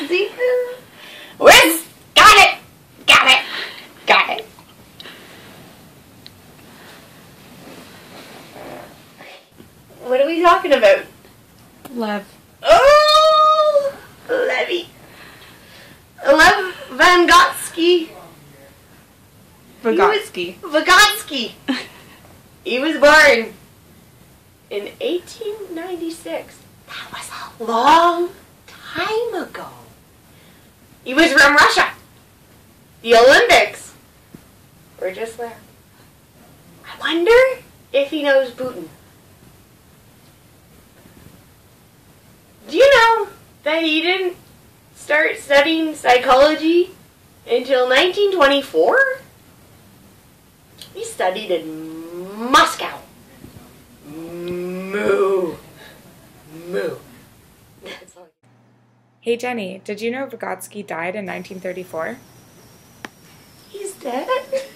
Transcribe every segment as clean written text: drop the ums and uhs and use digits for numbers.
See? Where's... Got it! Got it! Got it. What are we talking about? Lev. Oh! Levy. Lev Vgytosky. Vgytosky. He was born in 1896. That was a long time ago. He was from Russia. The Olympics were just there. I wonder if he knows Putin. Do you know that he didn't start studying psychology until 1924? He studied in Moscow. Moo. Moo. That's all. Hey Jenny, did you know Vgytosky died in 1934? He's dead?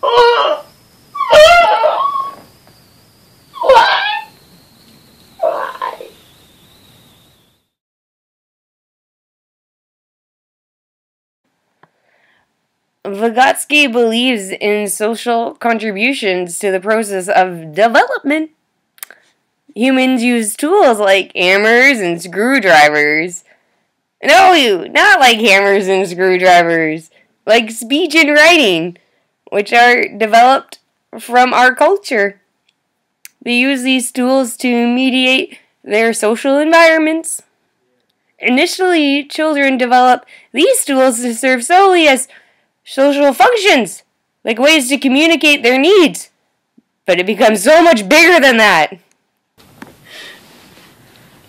Oh! Oh! Why? Why? Vgytosky believes in social contributions to the process of development. Humans use tools like hammers and screwdrivers. No, not like hammers and screwdrivers. Like speech and writing, which are developed from our culture. They use these tools to mediate their social environments. Initially, children develop these tools to serve solely as social functions, like ways to communicate their needs. But it becomes so much bigger than that.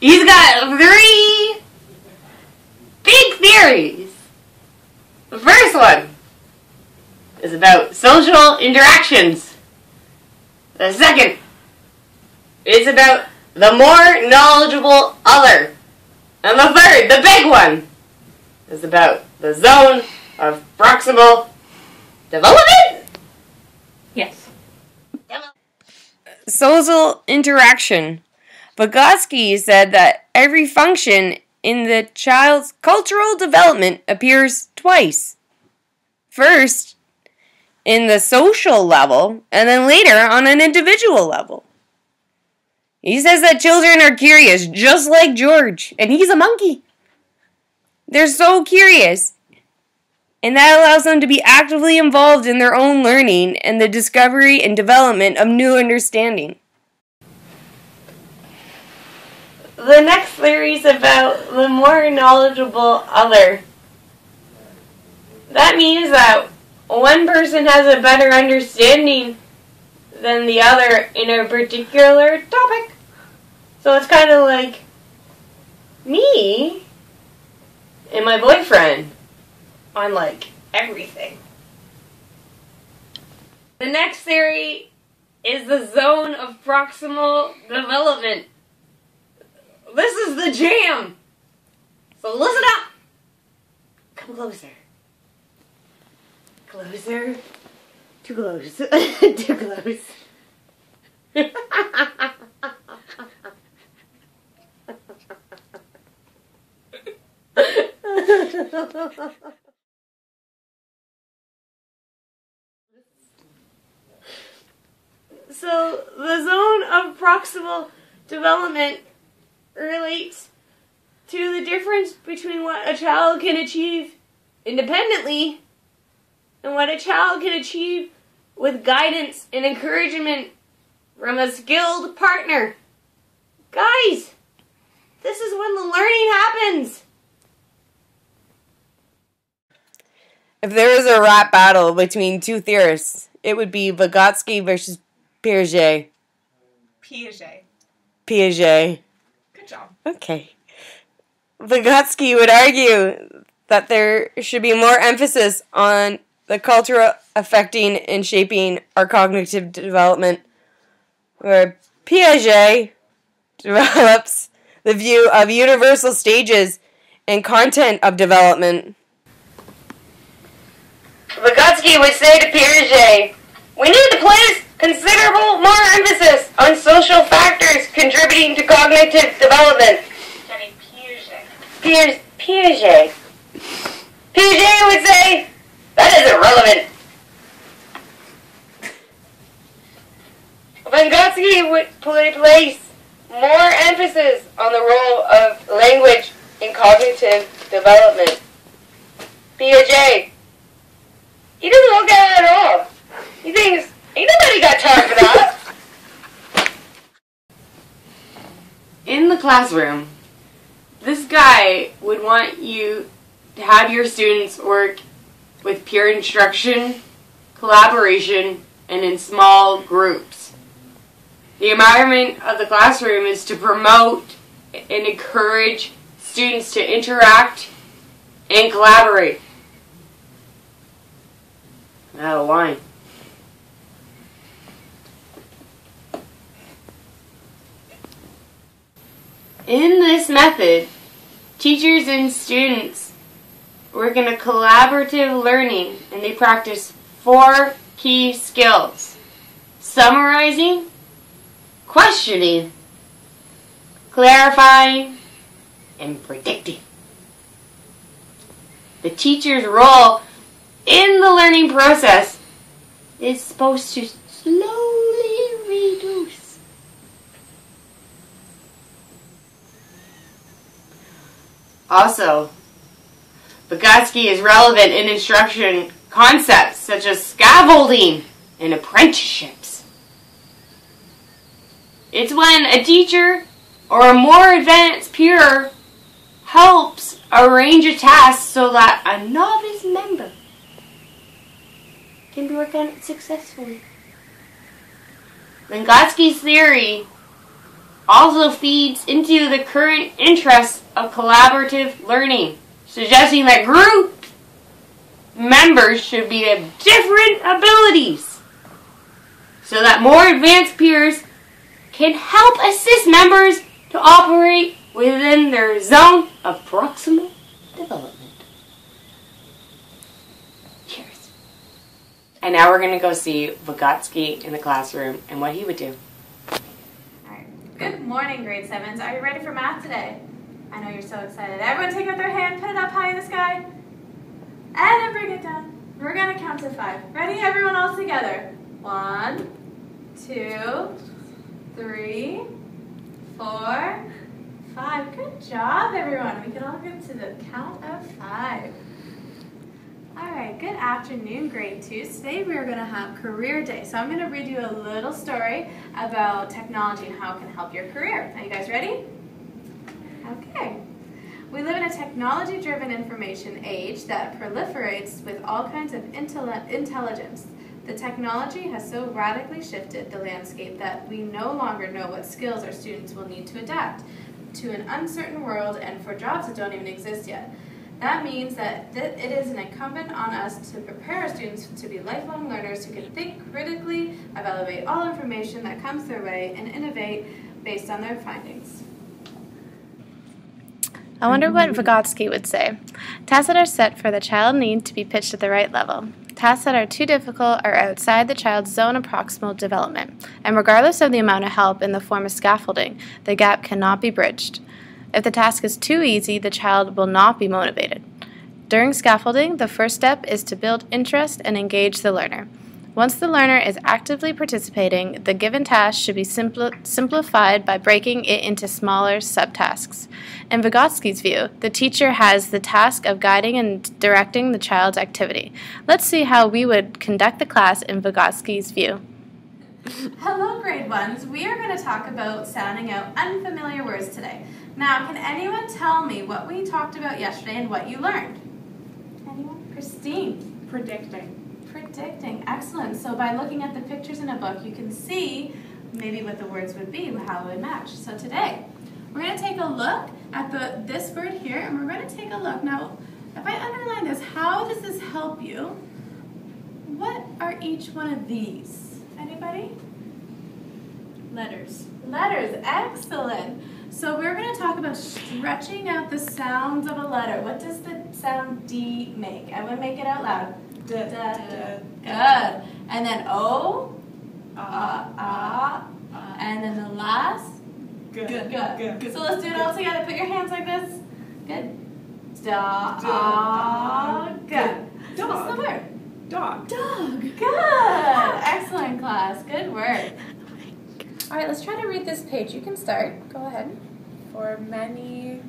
He's got 3 big theories. The first one is about social interactions. The second is about the more knowledgeable other. And the third, the big one, is about the zone of proximal development? Yes. Social interaction. Vgytosky said that every function in the child's cultural development appears twice. First, in the social level, and then later on an individual level. He says that children are curious, just like George, and he's a monkey. They're so curious, and that allows them to be actively involved in their own learning and the discovery and development of new understanding. The next theory is about the more knowledgeable other. That means that one person has a better understanding than the other in a particular topic. So it's kind of like me and my boyfriend on like everything. The next theory is the zone of proximal development. This is the jam. So listen up. Come closer. Closer. Too close. Too close. So the zone of proximal development relates to the difference between what a child can achieve independently and what a child can achieve with guidance and encouragement from a skilled partner. Guys, this is when the learning happens. If there was a rap battle between 2 theorists, it would be Vgytosky versus Piaget. Piaget. Good job. Okay. Vgytosky would argue that there should be more emphasis on the culture affecting and shaping our cognitive development, where Piaget develops the view of universal stages and content of development. Vgytosky would say to Piaget, "We need to place considerable more emphasis on social factors contributing to cognitive development." Piaget. Piaget would say, that isn't relevant. Vygotsky would place more emphasis on the role of language in cognitive development. Piaget, he doesn't look at it at all. He thinks, ain't nobody got time for that. In the classroom, this guy would want you to have your students work with peer instruction, collaboration, and in small groups. The environment of the classroom is to promote and encourage students to interact and collaborate. Out of line. In this method, teachers and students work in a collaborative learning, and they practice 4 key skills: summarizing, questioning, clarifying, and predicting. The teacher's role in the learning process is supposed to slowly reduce. Also, Vgytosky is relevant in instruction concepts such as scaffolding and apprenticeships. It's when a teacher or a more advanced peer helps arrange a task so that a novice member can work on it successfully. Vygotosky's theory also feeds into the current interests of collaborative learning, suggesting that group members should be of different abilities so that more advanced peers can help assist members to operate within their zone of proximal development. Cheers. And now we're going to go see Vygotosky in the classroom and what he would do. Good morning, grade 7s. Are you ready for math today? I know you're so excited. Everyone take out their hand, put it up high in the sky, and then bring it down. We're going to count to 5. Ready? Everyone all together. 1, 2, 3, 4, 5. Good job, everyone. We can all get to the count of 5. Alright, good afternoon, grade 2s. Today we are going to have career day. So I'm going to read you a little story about technology and how it can help your career. Are you guys ready? Okay. We live in a technology-driven information age that proliferates with all kinds of intelligence. The technology has so radically shifted the landscape that we no longer know what skills our students will need to adapt to an uncertain world and for jobs that don't even exist yet. That means that it is an incumbent on us to prepare our students to be lifelong learners who can think critically, evaluate all information that comes their way, and innovate based on their findings. I wonder what Vygotosky would say. Tasks that are set for the child need to be pitched at the right level. Tasks that are too difficult are outside the child's zone of proximal development, and regardless of the amount of help in the form of scaffolding, the gap cannot be bridged. If the task is too easy, the child will not be motivated. During scaffolding, the first step is to build interest and engage the learner. Once the learner is actively participating, the given task should be simplified by breaking it into smaller subtasks. In Vygotosky's view, the teacher has the task of guiding and directing the child's activity. Let's see how we would conduct the class in Vygotosky's view. Hello, grade 1s. We are going to talk about sounding out unfamiliar words today. Now, can anyone tell me what we talked about yesterday and what you learned? Anyone? Christine? Predicting. Predicting. Excellent. So by looking at the pictures in a book, you can see maybe what the words would be, how it would match. So today, we're going to take a look at this word here, and we're going to take a look. Now, if I underline this, how does this help you? What are each one of these? Anybody? Letters. Letters. Excellent. So we're going to talk about stretching out the sounds of a letter. What does the sound D make? Everyone make it out loud. D. Good. And then O, and then the last. Good. Good. So let's do it all together. Put your hands like this. Good. Dog. What's the word? Dog. Good. Excellent, class. Good work. All right, let's try to read this page. You can start. Go ahead. For many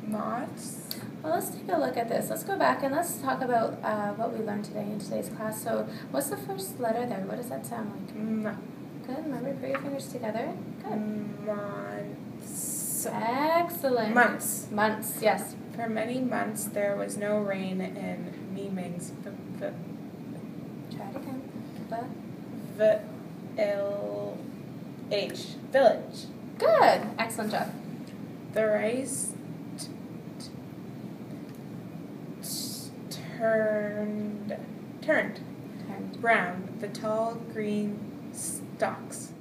moths. Well, let's take a look at this. Let's go back and let's talk about what we learned today in today's class. So, what's the first letter there? What does that sound like? Good. Remember, put your fingers together. Good. Months. Excellent. Months. Months, yes. For many months there was no rain in Meeming's Try it again. village. Good. Excellent job. The rice turned brown. The tall green stalks